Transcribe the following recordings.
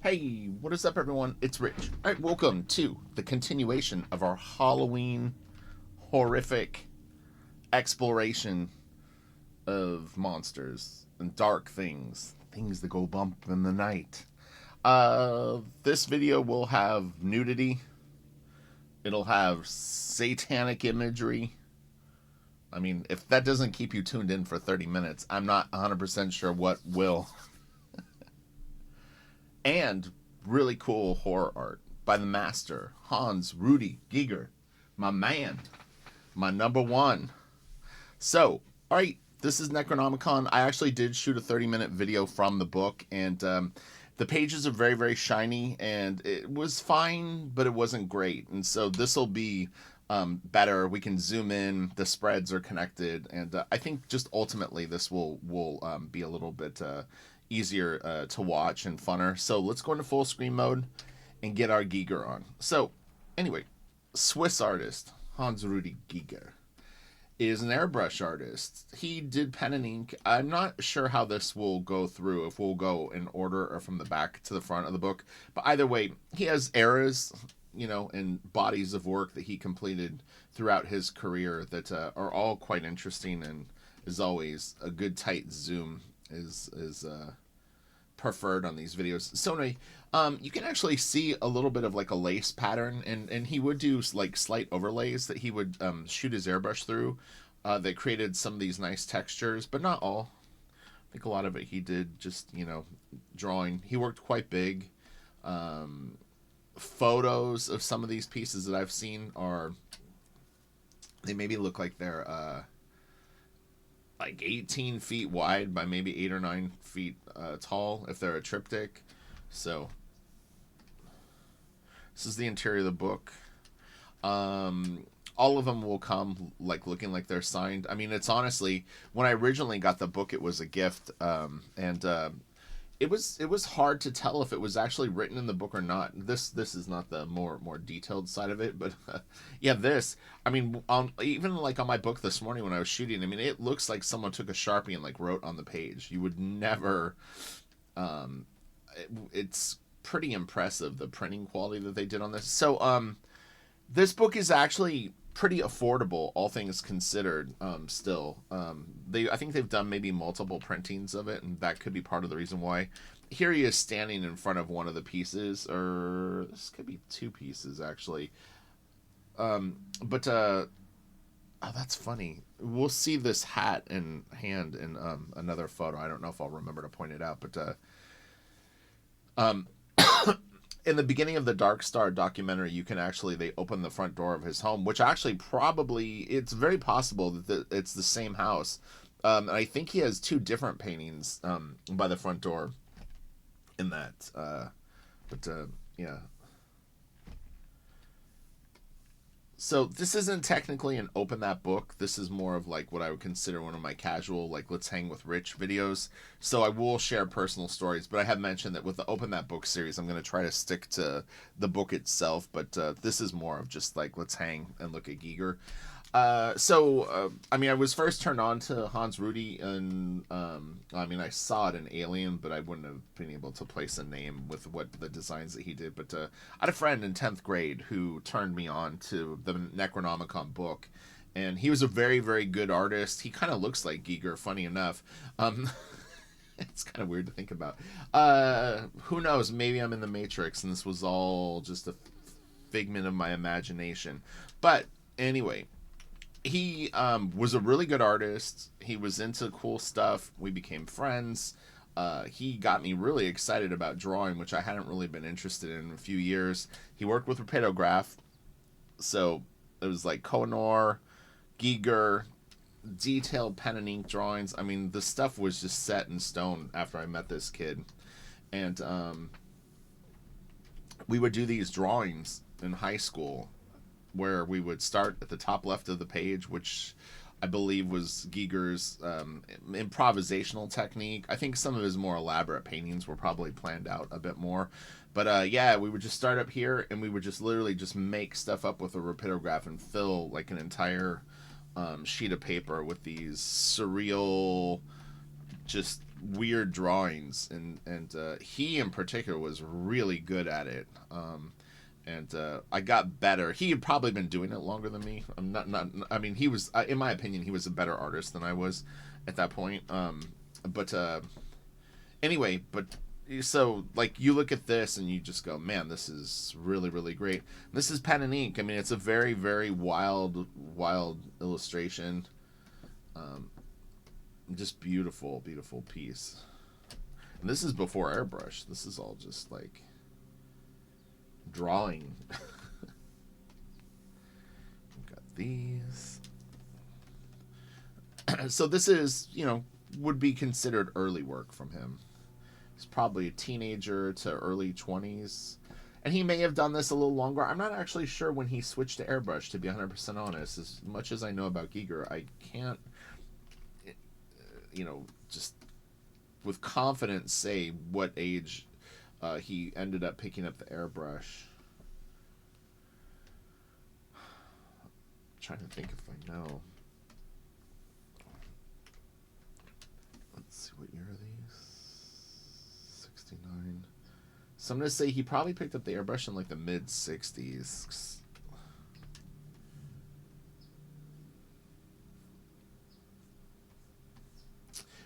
Hey, what is up, everyone? It's Rich. All right, welcome to the continuation of our Halloween horrific exploration of monsters and dark things, things that go bump in the night. This video will have nudity. It'll have satanic imagery. I mean, if that doesn't keep you tuned in for 30 minutes, I'm not 100% sure what will. And really cool horror art by the master, Hans Rudy Giger, my man, my number one. So, all right, this is Necronomicon. I actually did shoot a 30-minute video from the book, and the pages are very, very shiny, and it was fine, but it wasn't great. And so this will be better. We can zoom in. The spreads are connected, and I think just ultimately this will be a little bit easier to watch and funner. So let's go into full screen mode and get our Giger on. So anyway, Swiss artist Hans Rudy Giger is an airbrush artist. He did pen and ink. I'm not sure how this will go through, if we'll go in order or from the back to the front of the book. But either way, he has eras, and bodies of work that he completed throughout his career that are all quite interesting, and as always, a good tight zoom is preferred on these videos. So anyway, you can actually see a little bit of like a lace pattern, and he would do like slight overlays that he would shoot his airbrush through that created some of these nice textures, but not all. I think a lot of it he did just, drawing. He worked quite big. Photos of some of these pieces that I've seen they maybe look like they're like 18 feet wide by maybe 8 or 9 feet tall if they're a triptych. So this is the interior of the book. All of them will come like looking like they're signed. I mean, it's honestly, when I originally got the book, it was a gift, and it was hard to tell if it was actually written in the book or not. This is not the more detailed side of it, but yeah, this. I mean, even like on my book this morning when I was shooting, I mean, it looks like someone took a Sharpie and like wrote on the page. You would never. It's pretty impressive, the printing quality that they did on this. So this book is actually pretty affordable, all things considered. Still, I think they've done maybe multiple printings of it, and that could be part of the reason why. Here he is standing in front of one of the pieces, or this could be two pieces actually. But oh, that's funny. We'll see this hat and hand in another photo. I don't know if I'll remember to point it out, but in the beginning of the Dark Star documentary, you can actually, they open the front door of his home, which actually probably, it's very possible that it's the same house. And I think he has two different paintings by the front door in that. Yeah. So this isn't technically an open that book. This is more of like what I would consider one of my casual, like, let's hang with Rich videos. So I will share personal stories, but I have mentioned that with the open that book series, I'm going to try to stick to the book itself. But this is more of just like, let's hang and look at Giger. I mean, I was first turned on to Hans Rudy, and I mean, I saw it in Alien, but I wouldn't have been able to place a name with what the designs that he did. But I had a friend in 10th grade who turned me on to the Necronomicon book, and he was a very, very good artist. He kind of looks like Giger, funny enough. It's kind of weird to think about. Who knows? Maybe I'm in the Matrix, and this was all just a figment of my imagination. But anyway, he was a really good artist. He was into cool stuff. We became friends. He got me really excited about drawing, which I hadn't really been interested in a few years. He worked with Rapidograph, so it was like Koh-i-Noor, Giger, detailed pen and ink drawings. I mean, the stuff was just set in stone after I met this kid. And we would do these drawings in high school where we would start at the top left of the page, which I believe was Giger's improvisational technique. I think some of his more elaborate paintings were probably planned out a bit more. But yeah, we would just start up here, and we would just literally just make stuff up with a rapidograph and fill like an entire sheet of paper with these surreal, just weird drawings, and he in particular was really good at it. And I got better. He had probably been doing it longer than me. I'm not. I mean, he was, in my opinion, he was a better artist than I was at that point. But anyway, but so like you look at this and you just go, man, this is really really great. This is pen and ink. I mean, it's a very very wild illustration. Just beautiful piece. And this is before airbrush. This is all just like drawing. We've got these. So this is, would be considered early work from him. He's probably a teenager to early 20s. And he may have done this a little longer. I'm not actually sure when he switched to airbrush, to be 100% honest. As much as I know about Giger, I can't, just with confidence say what age he ended up picking up the airbrush. I'm trying to think if I know. Let's see, what year are these? 69. So I'm going to say he probably picked up the airbrush in like the mid-60s.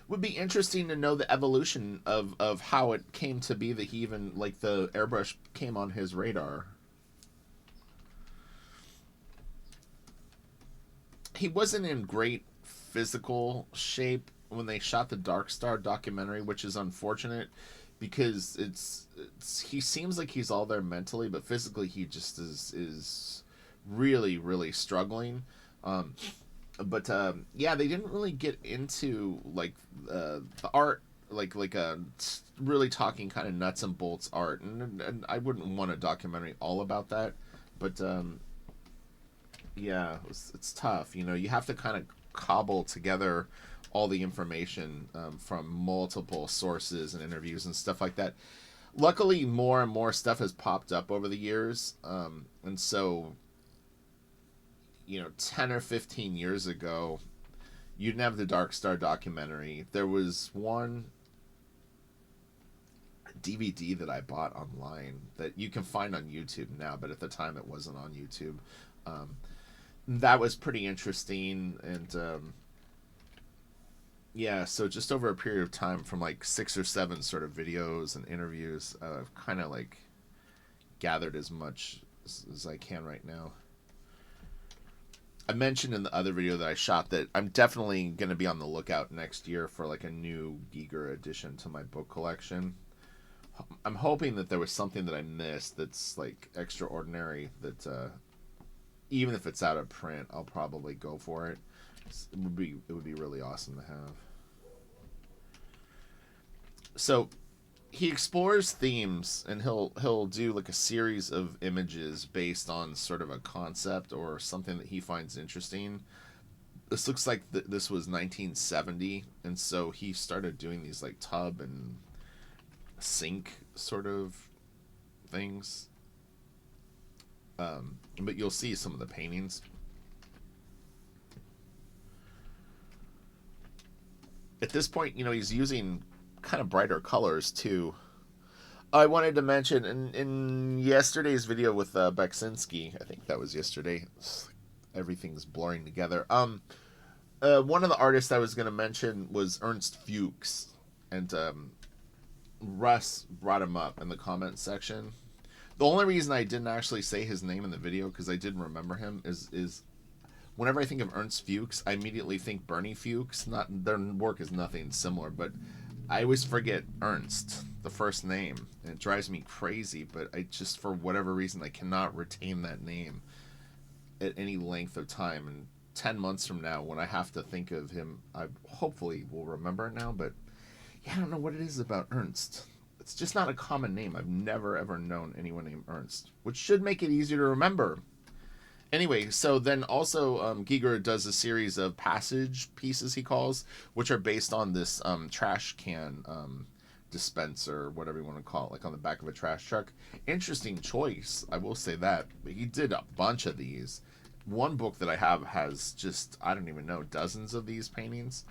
Would be interesting to know the evolution of how it came to be that he even, like, the airbrush came on his radar. He wasn't in great physical shape when they shot the Dark Star documentary, which is unfortunate because it's he seems like he's all there mentally, but physically he just is really really struggling. But yeah, they didn't really get into like the art, like really talking kind of nuts and bolts art, and I wouldn't want a documentary all about that, but yeah, it's tough. You have to kind of cobble together all the information from multiple sources and interviews and stuff like that. Luckily, more and more stuff has popped up over the years, and so 10 or 15 years ago, you didn't have the Dark Star documentary. There was one DVD that I bought online that you can find on YouTube now, but at the time it wasn't on YouTube. That was pretty interesting, and yeah, so just over a period of time, from like 6 or 7 sort of videos and interviews, I've kind of like gathered as much as I can right now. I mentioned in the other video that I shot that I'm definitely going to be on the lookout next year for like a new Giger addition to my book collection. I'm hoping that there was something that I missed that's like extraordinary, that even if it's out of print, I'll probably go for it. It would be really awesome to have. So he explores themes, and he'll do like a series of images based on sort of a concept or something that he finds interesting. This looks like this was 1970, and so he started doing these like tub and sink sort of things. But you'll see some of the paintings. At this point, he's using kind of brighter colors too. I wanted to mention in yesterday's video with Beksinski, I think that was yesterday. Everything's blurring together. One of the artists I was going to mention was Ernst Fuchs, and Russ brought him up in the comments section. The only reason I didn't actually say his name in the video, because I didn't remember him, is whenever I think of Ernst Fuchs, I immediately think Bernie Fuchs. Their work is nothing similar, but I always forget Ernst, the first name, and it drives me crazy, but I just, for whatever reason, I cannot retain that name at any length of time. And 10 months from now, when I have to think of him, I hopefully will remember it now, but yeah, I don't know what it is about Ernst. It's just not a common name. I've never, ever known anyone named Ernst, which should make it easier to remember. Anyway, so then also Giger does a series of passage pieces, he calls, which are based on this trash can dispenser, whatever you want to call it, like on the back of a trash truck. Interesting choice, I will say that. But he did a bunch of these. One book that I have has just, I don't even know, dozens of these paintings.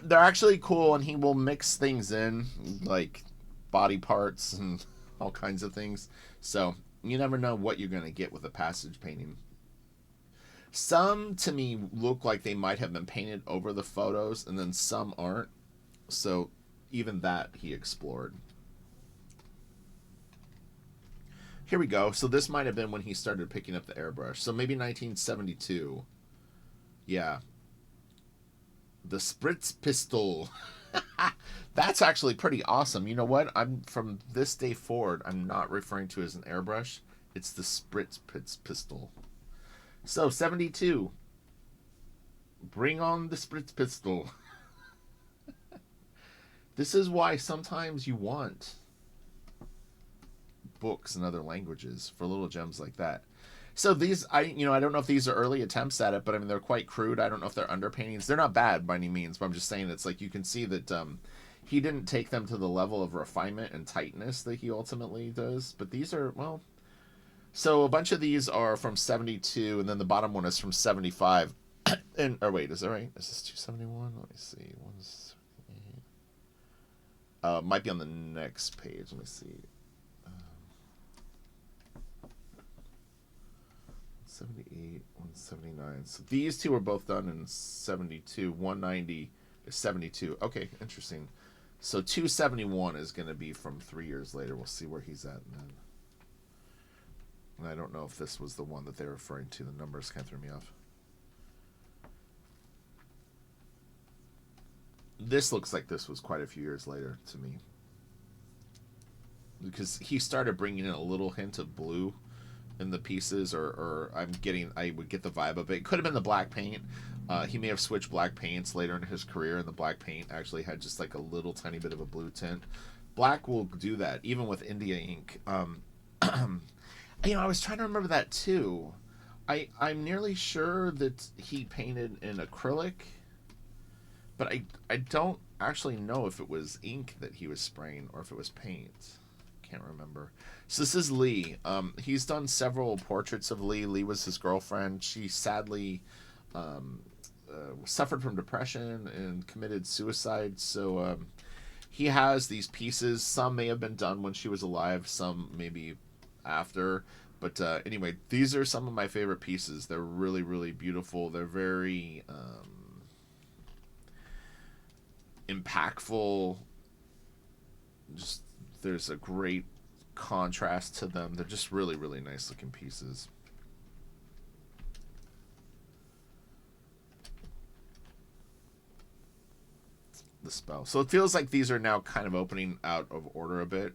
they're actually cool, and he will mix things in, like body parts and all kinds of things. So you never know what you're going to get with a passage painting. Some, to me, look like they might have been painted over the photos, and then some aren't. So even that he explored. Here we go. So this might have been when he started picking up the airbrush. So maybe 1972. Yeah. The Spritz pistol. That's actually pretty awesome. You know what? I'm from this day forward, I'm not referring to it as an airbrush. It's the Spritz pistol. So 72. Bring on the Spritz pistol. This is why sometimes you want books in other languages for little gems like that. So these, I don't know if these are early attempts at it, but I mean, they're quite crude. I don't know if they're underpaintings. They're not bad by any means, but I'm just saying it's like you can see that he didn't take them to the level of refinement and tightness that he ultimately does. But these are, well, so a bunch of these are from 72, and then the bottom one is from 75. And, or wait, is that right? Is this 271? Let me see. 178. Might be on the next page. Let me see. 78, 179. So these two are both done in 72. 190 is 72. Okay, interesting. So 271 is going to be from 3 years later. We'll see where he's at then. And I don't know if this was the one that they're referring to. The numbers kind of threw me off. This looks like this was quite a few years later to me. Because he started bringing in a little hint of blue in the pieces, or I would get the vibe of it. It could have been the black paint. He may have switched black paints later in his career, and the black paint actually had just like a little tiny bit of a blue tint. Black will do that, even with India ink. I was trying to remember that too. I'm nearly sure that he painted in acrylic, but I don't actually know if it was ink that he was spraying or if it was paint. Can't remember. So this is Lee. He's done several portraits of Lee. Lee was his girlfriend. She sadly suffered from depression and committed suicide. So he has these pieces. Some may have been done when she was alive, some maybe after. But anyway, these are some of my favorite pieces. They're really, really beautiful. They're very impactful. Just there's a great contrast to them. They're just really, really nice looking pieces. The spell. So it feels like these are now kind of opening out of order a bit.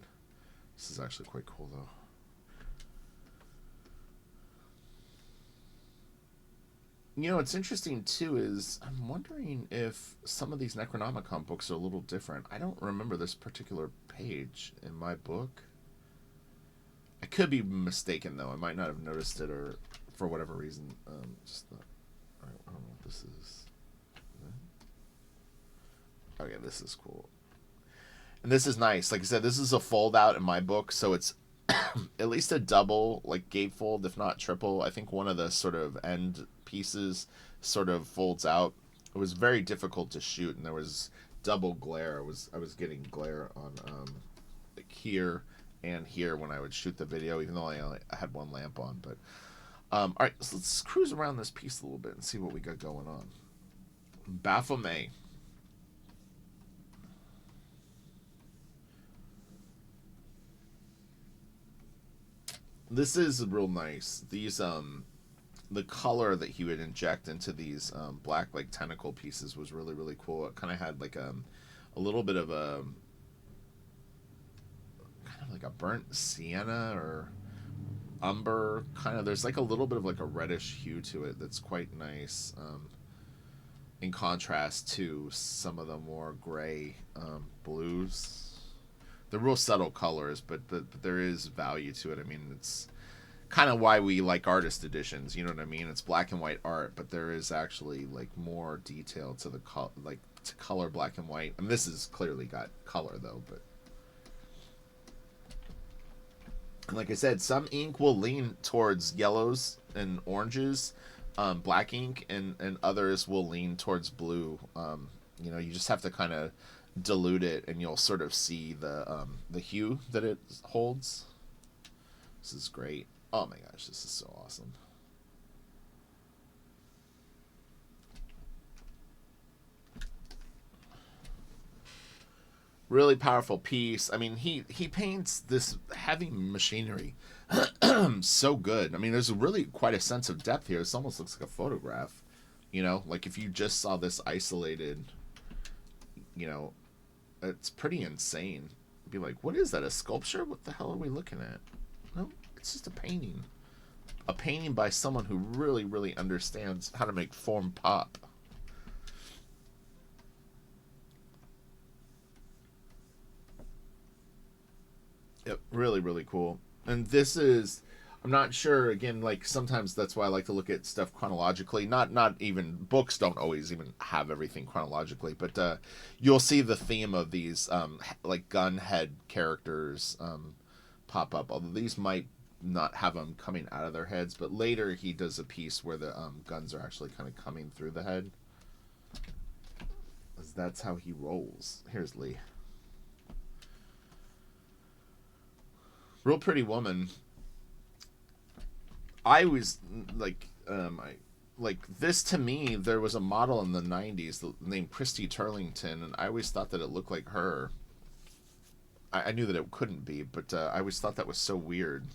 This is actually quite cool though. You know, what's interesting too is I'm wondering if some of these Necronomicon books are a little different. I don't remember this particular page in my book. I could be mistaken though. I might not have noticed it, or for whatever reason. Just not. All right, I don't know what this is. Okay, this is cool. And this is nice. Like I said, this is a fold out in my book, so it's at least a double, like gatefold, if not triple. I think one of the sort of end pieces sort of folds out. It was very difficult to shoot, and there was double glare. I was getting glare on like here and here when I would shoot the video, even though I only had one lamp on. But all right, so let's cruise around this piece a little bit and see what we got going on. Baphomet. This is real nice. These the color that he would inject into these black like tentacle pieces was really, really cool. It kind of had like a little bit of a kind of like a burnt sienna or umber kind of. There's like a little bit of like a reddish hue to it that's quite nice, in contrast to some of the more gray blues. They're real subtle colors, but there is value to it. I mean, it's kind of why we like artist editions. You know what I mean? It's black and white art, but there is actually like more detail to the like to color black and white. I mean, this has clearly got color though, but like I said, some ink will lean towards yellows and oranges, black ink, and others will lean towards blue. You know, you just have to kind of dilute it, and you'll sort of see the hue that it holds. This is great. Oh my gosh, this is so awesome. Really powerful piece. I mean, he paints this heavy machinery so good. I mean, there's really quite a sense of depth here. This almost looks like a photograph. You know, like if you just saw this isolated, you know, it's pretty insane. You'd be like, what is that? A sculpture? What the hell are we looking at? No, it's just a painting. A painting by someone who really, really understands how to make form pop. Yep, really, really cool. And this is, I'm not sure. Again, like sometimes that's why I like to look at stuff chronologically. Not even books don't always even have everything chronologically, but you'll see the theme of these like gun head characters pop up. Although these might not have them coming out of their heads, but later he does a piece where the guns are actually kind of coming through the head. That's how he rolls. Here's Lee. Real pretty woman. I was like this to me. There was a model in the '90s named Christy Turlington, and I always thought that it looked like her. I knew that it couldn't be, but I always thought that was so weird.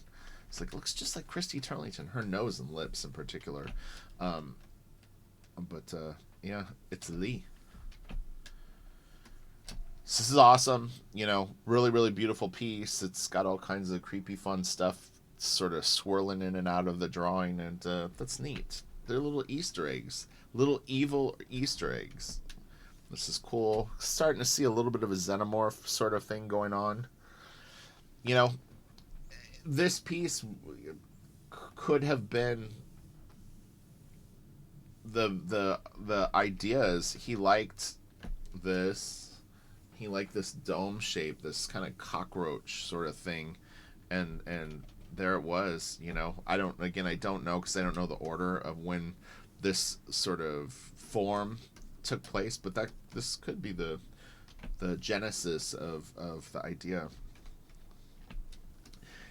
It's like it looks just like Christy Turlington, her nose and lips in particular. But yeah, it's Lee. This is awesome. You know, really, really beautiful piece. It's got all kinds of creepy, fun stuff sort of swirling in and out of the drawing, and that's neat. They're little Easter eggs, little evil Easter eggs. This is cool. Starting to see a little bit of a xenomorph sort of thing going on. You know, this piece could have been the ideas. He liked this. He liked this dome shape, this kind of cockroach sort of thing, and there it was. You know, I don't know because I don't know the order of when this sort of form took place, but this could be the genesis of the idea.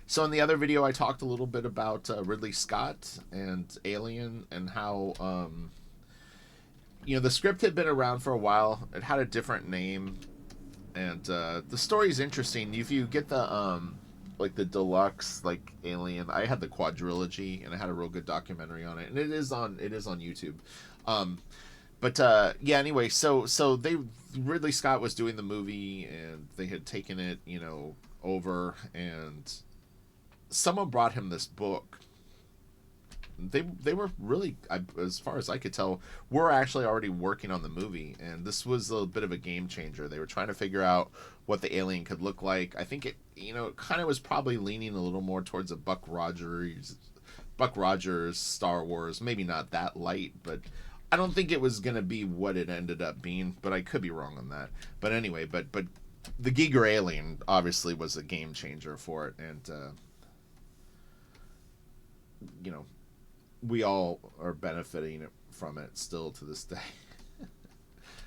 So in the other video, I talked a little bit about Ridley Scott and Alien and how you know, the script had been around for a while. It had a different name, and the story's interesting. If you get the like the deluxe like Alien, I had the quadrilogy, and I had a real good documentary on it, and it is on YouTube. But yeah, anyway, so Ridley Scott was doing the movie, and they had taken it, you know, over, and someone brought him this book. They were really, as far as I could tell, were actually already working on the movie, and this was a bit of a game changer. They were trying to figure out what the alien could look like. I think it, you know, it kind of was probably leaning a little more towards a Buck Rogers Star Wars. Maybe not that light, but I don't think it was going to be what it ended up being. But I could be wrong on that. But anyway, but the GIGER alien obviously was a game changer for it, and you know, we all are benefiting from it still to this day.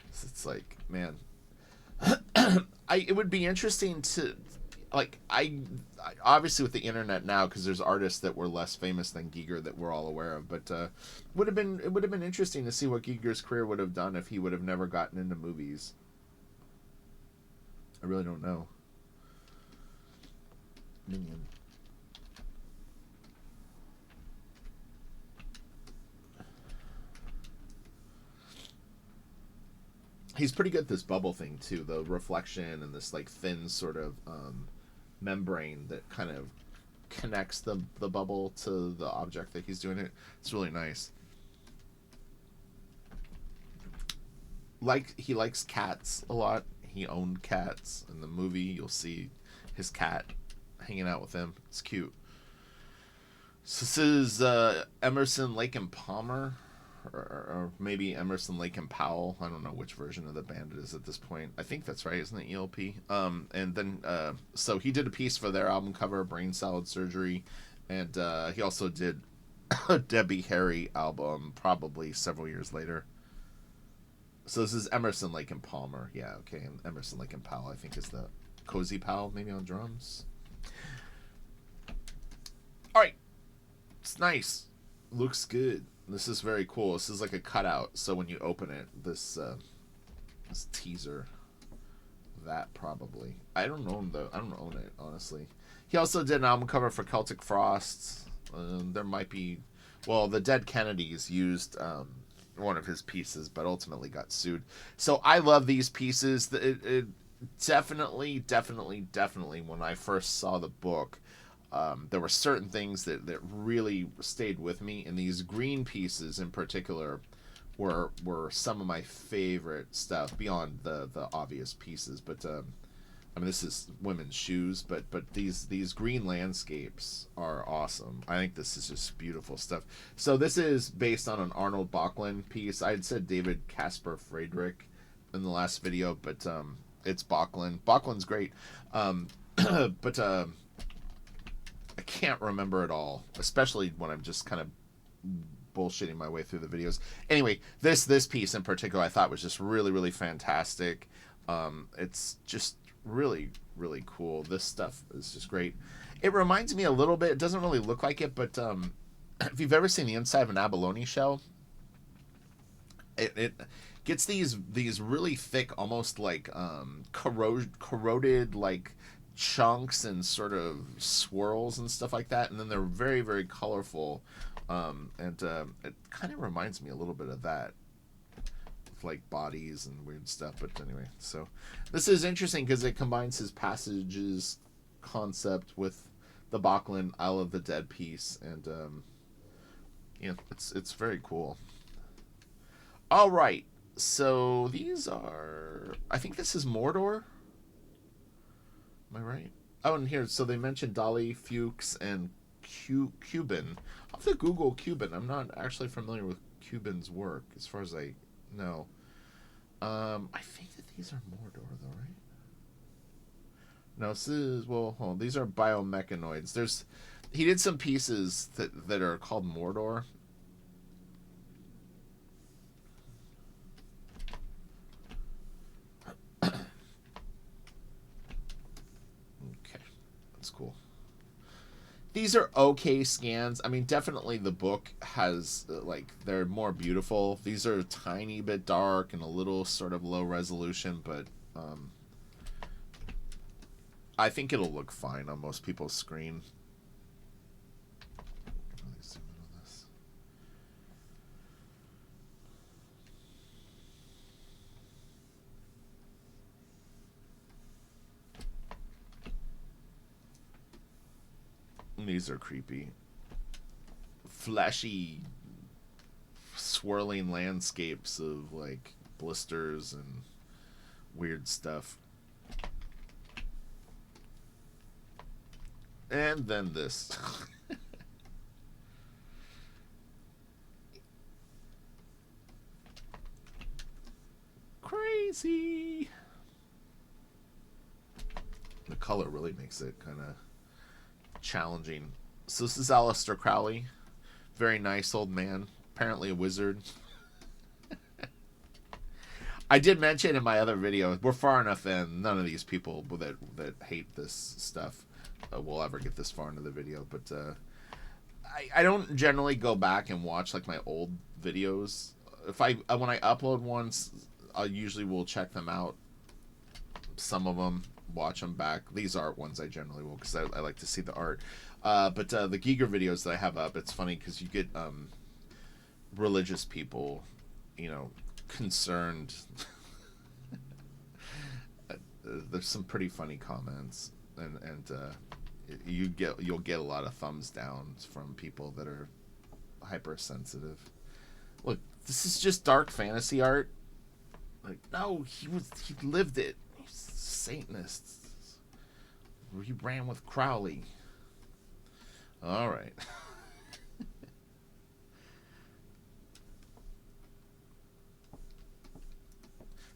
It's like, man, it would be interesting to, like, I obviously with the internet now, because there's artists that were less famous than Giger that we're all aware of, but it would have been interesting to see what Giger's career would have done if he would have never gotten into movies. I really don't know. Minion. He's pretty good at this bubble thing too, the reflection and this like thin sort of membrane that kind of connects the bubble to the object that he's doing it. It's really nice. Like, he likes cats a lot. He owned cats. In the movie, you'll see his cat hanging out with him. It's cute. So this is Emerson, Lake and Palmer, or maybe Emerson, Lake and Powell. I don't know which version of the band it is at this point. I think that's right, isn't it, ELP? And then so he did a piece for their album cover, Brain Salad Surgery, and he also did a Debbie Harry album probably several years later. So this is Emerson, Lake and Palmer. Yeah, okay. And Emerson, Lake and Powell, I think, is the Cozy Powell, maybe on drums. All right. It's nice. Looks good. This is very cool. This is like a cutout. So when you open it, this teaser, that probably. I don't own it, honestly. He also did an album cover for Celtic Frost. There might be, well, the Dead Kennedys used one of his pieces, but ultimately got sued. So I love these pieces. It definitely, when I first saw the book, there were certain things that really stayed with me, and these green pieces in particular were some of my favorite stuff beyond the obvious pieces. But I mean, this is women's shoes, but these green landscapes are awesome. I think this is just beautiful stuff. So this is based on an Arnold Böcklin piece. I had said David Casper Friedrich in the last video, but it's Böcklin. Böcklin's great, but I can't remember it all, especially when I'm just kind of bullshitting my way through the videos. Anyway, this piece in particular I thought was just really fantastic. It's just really cool. This stuff is just great. It reminds me a little bit, it doesn't really look like it, but if you've ever seen the inside of an abalone shell, it gets these really thick, almost like corroded like chunks and sort of swirls and stuff like that, and then they're very colorful, and it kind of reminds me a little bit of that, with like bodies and weird stuff. But anyway, so this is interesting because it combines his passages concept with the Böcklin Isle of the Dead piece, and you know, it's very cool. All right, so these are, I think this is Mordor. Am I right? Oh, and here, so they mentioned Dali, Fuchs, and Cuban. I'll have to Google Cuban. I'm not actually familiar with Cuban's work, as far as I know. I think that these are Mordor, though, right? No, this is, well, hold on. These are biomechanoids. He did some pieces that are called Mordor. Cool. These are okay scans. I mean, definitely the book has, like, they're more beautiful. These are a tiny bit dark and a little sort of low resolution, but I think it'll look fine on most people's screen. These are creepy. Flashy, swirling landscapes of, like, blisters and weird stuff. And then this. Crazy. The color really makes it kind of challenging. So this is Aleister Crowley. Very nice old man. Apparently a wizard. I did mention in my other video, we're far enough in, none of these people that hate this stuff will ever get this far into the video, but I don't generally go back and watch like my old videos. If when I upload ones, I usually will check them out, some of them, watch them back. These art ones I generally will, because I like to see the art. But the GIGER videos that I have up, it's funny because you get religious people, you know, concerned. There's some pretty funny comments, and you'll get a lot of thumbs downs from people that are hypersensitive. Look, this is just dark fantasy art. Like, no, he lived it. He's Satanists. He ran with Crowley. All right.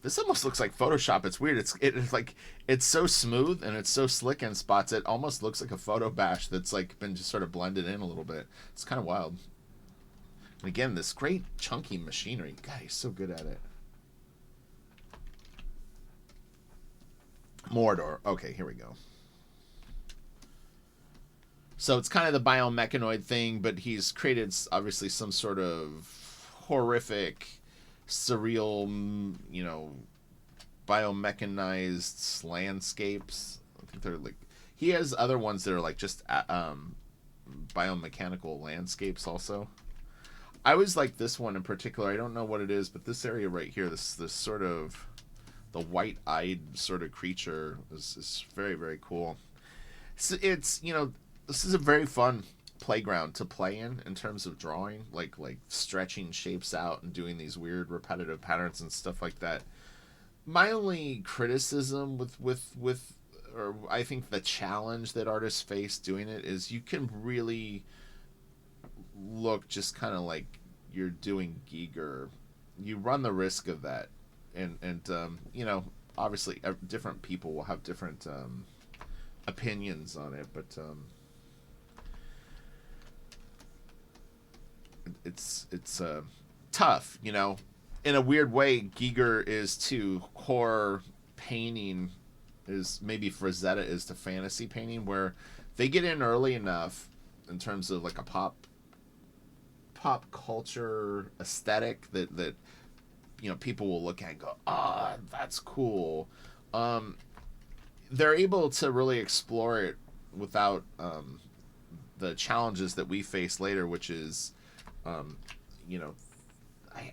This almost looks like Photoshop. It's weird. It's like, it's so smooth and it's so slick in spots. It almost looks like a photo bash that's like been just sort of blended in a little bit. It's kind of wild. And again, this great chunky machinery. God, he's so good at it. Mordor. Okay, here we go. So it's kind of the biomechanoid thing, but he's created obviously some sort of horrific, surreal, biomechanized landscapes. I think they're like he has other ones that are like just biomechanical landscapes also. I always like this one in particular. I don't know what it is, but this area right here, this sort of the white-eyed sort of creature is very very cool. So it's this is a very fun playground to play in terms of drawing, like stretching shapes out and doing these weird repetitive patterns and stuff like that. My only criticism with or I think the challenge that artists face doing it is you can really look just kind of like you're doing Giger. You run the risk of that, and obviously different people will have different opinions on it, but it's tough, In a weird way, Giger is to horror painting is maybe Frazetta is to fantasy painting, where they get in early enough in terms of like a pop culture aesthetic that people will look at and go, that's cool. They're able to really explore it without the challenges that we face later, which is um, you know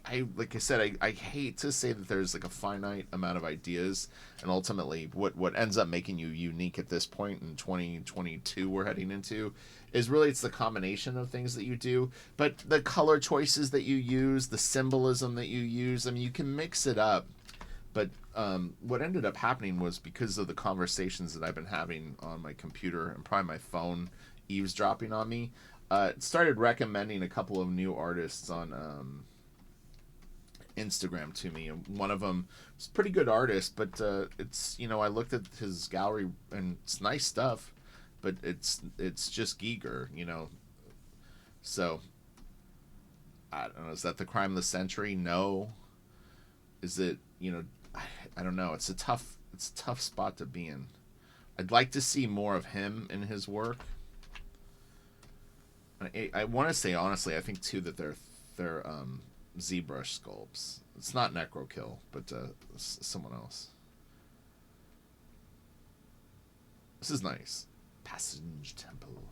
I like I said, I hate to say that there's like a finite amount of ideas, and ultimately what ends up making you unique at this point in 2022 we're heading into is really it's the combination of things that you do, but the color choices that you use, the symbolism that you use. I mean, you can mix it up, but what ended up happening was because of the conversations that I've been having on my computer and probably my phone eavesdropping on me, it started recommending a couple of new artists on Instagram to me, and one of them is a pretty good artist, but it's I looked at his gallery and it's nice stuff, but it's just Giger. So I don't know. Is that the crime of the century? No. Is it? I don't know. It's a tough spot to be in. I'd like to see more of him in his work. I want to say honestly, I think too that they're ZBrush sculpts. It's not Necrokill, but someone else. This is nice. Passage Temple.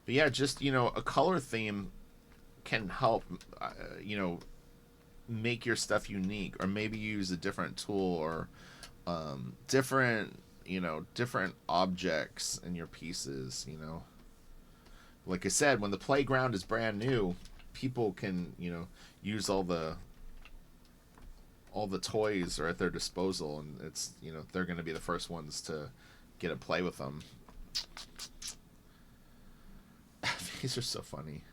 But yeah, just a color theme can help. Make your stuff unique, or maybe use a different tool, or different objects in your pieces. Like I said, when the playground is brand new, people can use all the toys are at their disposal, and it's they're going to be the first ones to get to play with them. These are so funny.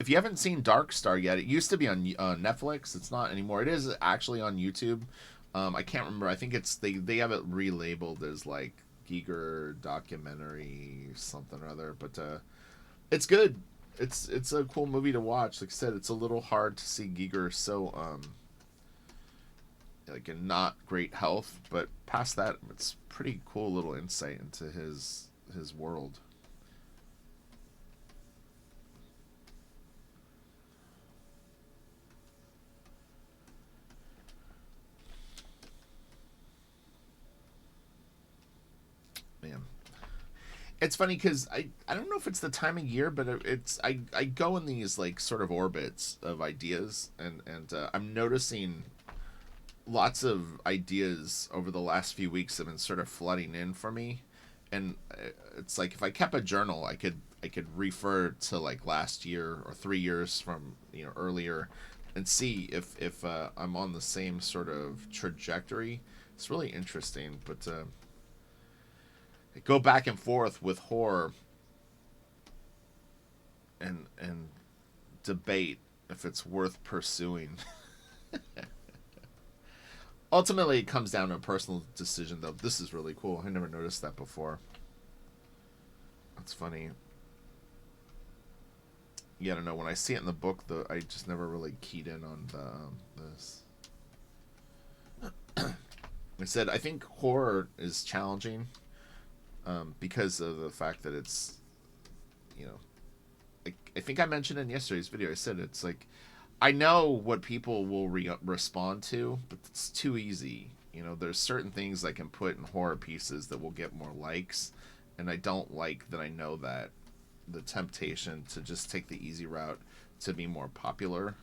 If you haven't seen Dark Star yet, it used to be on Netflix. It's not anymore. It is actually on YouTube. I can't remember. I think they have it relabeled as like Giger documentary something or other. But it's good. It's a cool movie to watch. Like I said, it's a little hard to see Giger so like in not great health, but past that, it's pretty cool little insight into his world. Man, it's funny because I don't know if it's the time of year, but I go in these like sort of orbits of ideas, and I'm noticing lots of ideas over the last few weeks have been sort of flooding in for me, and it's like if I kept a journal, I could refer to like last year or 3 years from earlier, and see if I'm on the same sort of trajectory. It's really interesting, but I go back and forth with horror and debate if it's worth pursuing. Ultimately, it comes down to a personal decision, though. This is really cool. I never noticed that before. That's funny. yeah, I don't know. When I see it in the book, I just never really keyed in on this. I said I think horror is challenging because of the fact that it's, you know, I think I mentioned in yesterday's video. I said it's like I know what people will respond to, but it's too easy. You know, there's certain things I can put in horror pieces that will get more likes, and I don't like that. I know that the temptation to just take the easy route to be more popular.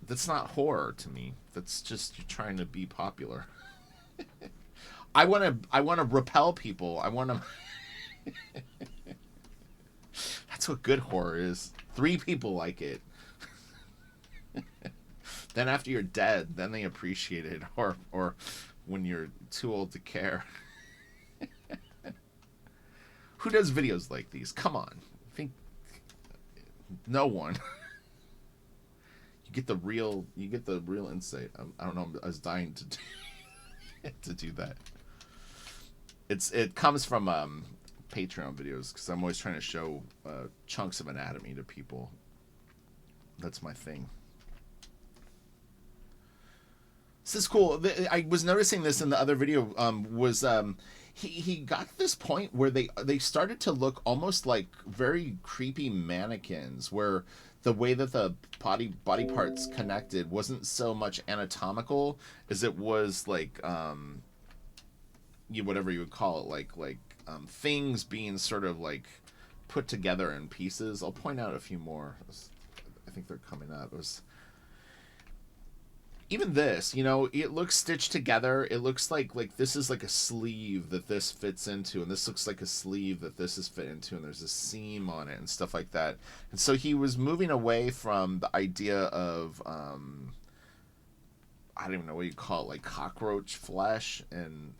That's not horror to me. That's just you're trying to be popular. I want to repel people. I want to. That's what good horror is. 3 people like it. Then after you're dead, then they appreciate it, or when you're too old to care. Who does videos like these? Come on. I think no one. You get the real insight. I don't know. I was dying to to do that. It comes from Patreon videos because I'm always trying to show chunks of anatomy to people. That's my thing. This is cool. I was noticing this in the other video. He got to this point where they started to look almost like very creepy mannequins, where the way that the body parts connected wasn't so much anatomical as it was like whatever you would call it, like things being sort of like put together in pieces. I'll point out a few more. I think they're coming up. It was even this, it looks stitched together. It looks like this is like a sleeve that this fits into, and this looks like a sleeve that this is fit into, and there's a seam on it and stuff like that. And so he was moving away from the idea of I don't even know what you call it, like cockroach flesh and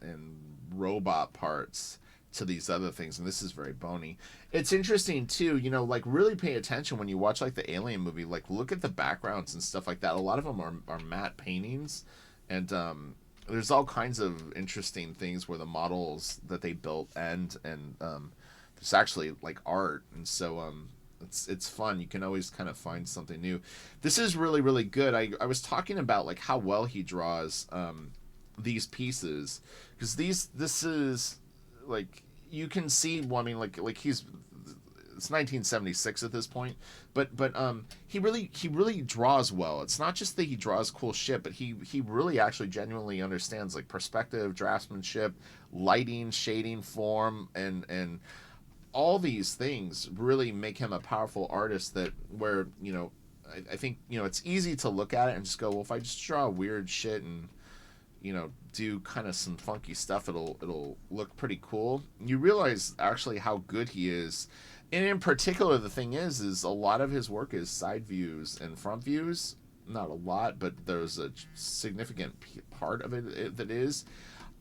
robot parts, to these other things, and this is very bony. It's interesting too, like really pay attention when you watch like the Alien movie, like look at the backgrounds and stuff like that. A lot of them are matte paintings, and there's all kinds of interesting things where the models that they built and there's actually like art, and so it's fun. You can always kind of find something new. This is really, really good. I was talking about like how well he draws these pieces, because this is like, you can see, well, I mean, like it's 1976 at this point, but he really draws well. It's not just that he draws cool shit, but he really actually genuinely understands like perspective, draftsmanship, lighting, shading, form, and all these things really make him a powerful artist. That where I think it's easy to look at it and just go, well, if I just draw weird shit and do kind of some funky stuff, it'll look pretty cool. You realize actually how good he is. And in particular, the thing is a lot of his work is side views and front views. Not a lot, but there's a significant part of it that is.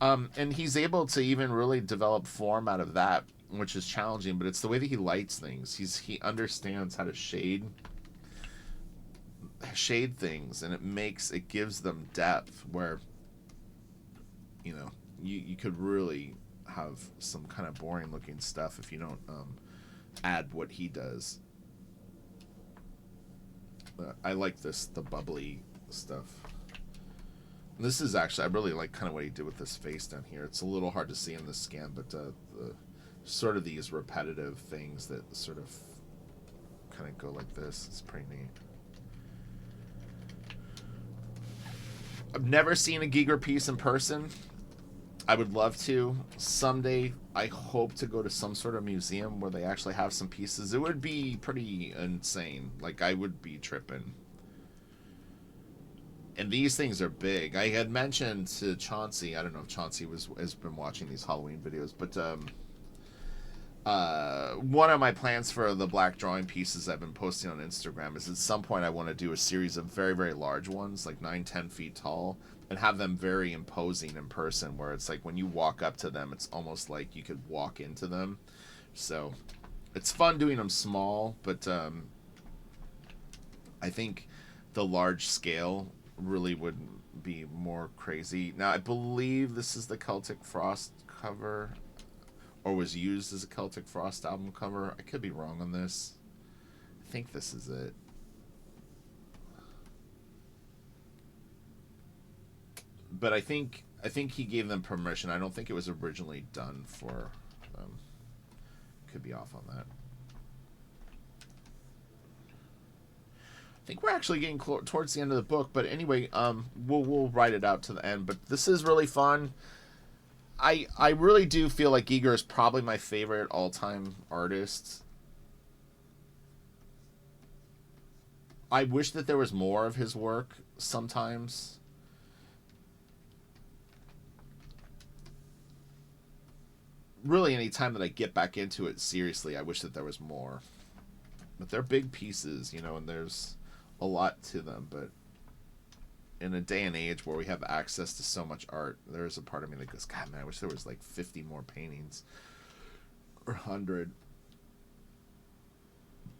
And he's able to even really develop form out of that, which is challenging, but it's the way that he lights things. He understands how to shade things, and it gives them depth where you could really have some kind of boring looking stuff if you don't add what he does. I like the bubbly stuff. This is actually, I really like kind of what he did with this face down here. It's a little hard to see in this scan, but sort of these repetitive things that sort of kind of go like this. It's pretty neat. I've never seen a Giger piece in person. I would love to. Someday, I hope to go to some sort of museum where they actually have some pieces. It would be pretty insane. Like, I would be tripping. And these things are big. I had mentioned to Chauncey, I don't know if Chauncey has been watching these Halloween videos, but one of my plans for the black drawing pieces I've been posting on Instagram is at some point I want to do a series of very, very large ones, like 9-10 feet tall, and have them very imposing in person, where it's like when you walk up to them, it's almost like you could walk into them. So it's fun doing them small, but I think the large scale really would be more crazy. Now, I believe this is the Celtic Frost cover, or was used as a Celtic Frost album cover. I could be wrong on this. I think this is it. But I think he gave them permission. I don't think it was originally done for them. Could be off on that. I think we're actually getting towards the end of the book, but anyway, we'll write it out to the end. But this is really fun. I really do feel like Giger is probably my favorite all-time artist. I wish that there was more of his work sometimes. Really, any time that I get back into it seriously, I wish that there was more. But they're big pieces, you know, and there's a lot to them. But in a day and age where we have access to so much art, there's a part of me that goes, God, man, I wish there was like 50 more paintings. Or 100.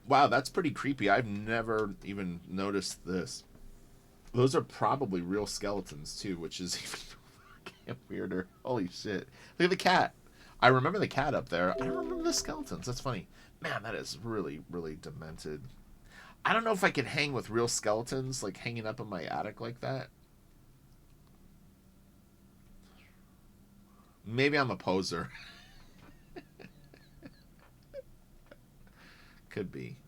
Wow, that's pretty creepy. I've never even noticed this. Those are probably real skeletons, too, which is even weirder. Holy shit. Look at the cat. I remember the cat up there. I don't remember the skeletons. That's funny. Man, that is really, really demented. I don't know if I could hang with real skeletons, like hanging up in my attic like that. Maybe I'm a poser. Could be.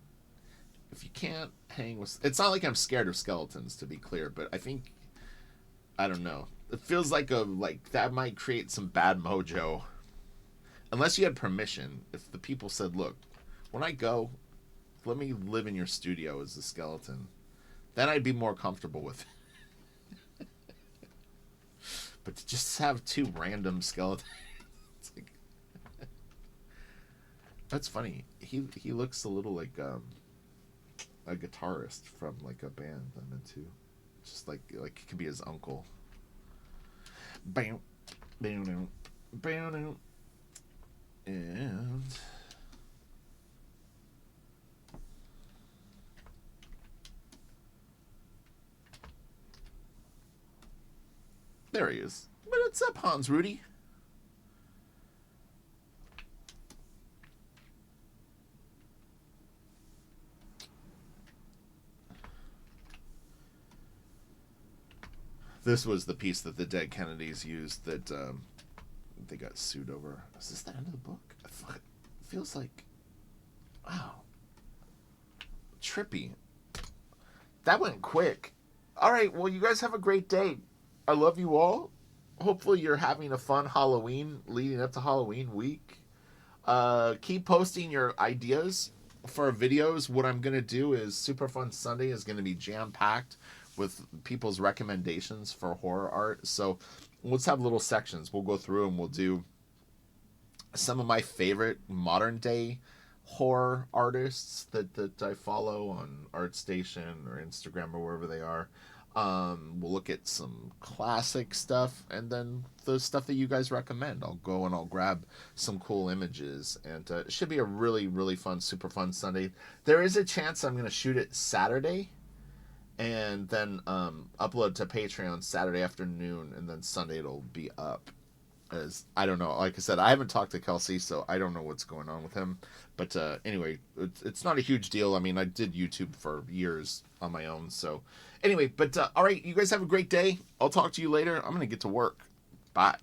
If you can't hang with... It's not like I'm scared of skeletons, to be clear, but I think... I don't know. It feels like that might create some bad mojo. Unless you had permission. If the people said, look, when I go, let me live in your studio as a skeleton, then I'd be more comfortable with it. But to just have two random skeletons... It's like... That's funny. He looks a little like a guitarist from like a band I'm into. Just like it could be his uncle. Bam, bam, bam, and there he is. What's up, Hans Rudy? This was the piece that the dead Kennedys used that they got sued over. Is this the end of the book? It feels like... Wow. Trippy. That went quick. Alright, well, you guys have a great day. I love you all. Hopefully you're having a fun Halloween leading up to Halloween week. Keep posting your ideas for videos. What I'm going to do is Super Fun Sunday is going to be jam-packed with people's recommendations for horror art. So let's have little sections. We'll go through and we'll do some of my favorite modern day horror artists that I follow on ArtStation or Instagram or wherever they are. We'll look at some classic stuff and then the stuff that you guys recommend. I'll go and I'll grab some cool images, and it should be a really, really fun, super fun Sunday. There is a chance I'm going to shoot it Saturday and then upload to Patreon Saturday afternoon, and then Sunday it'll be up. As I don't know, like I said, I haven't talked to Kelsey, so I don't know what's going on with him. But anyway, it's not a huge deal. I mean, I did YouTube for years on my own. So anyway, but all right, you guys have a great day. I'll talk to you later. I'm going to get to work. Bye.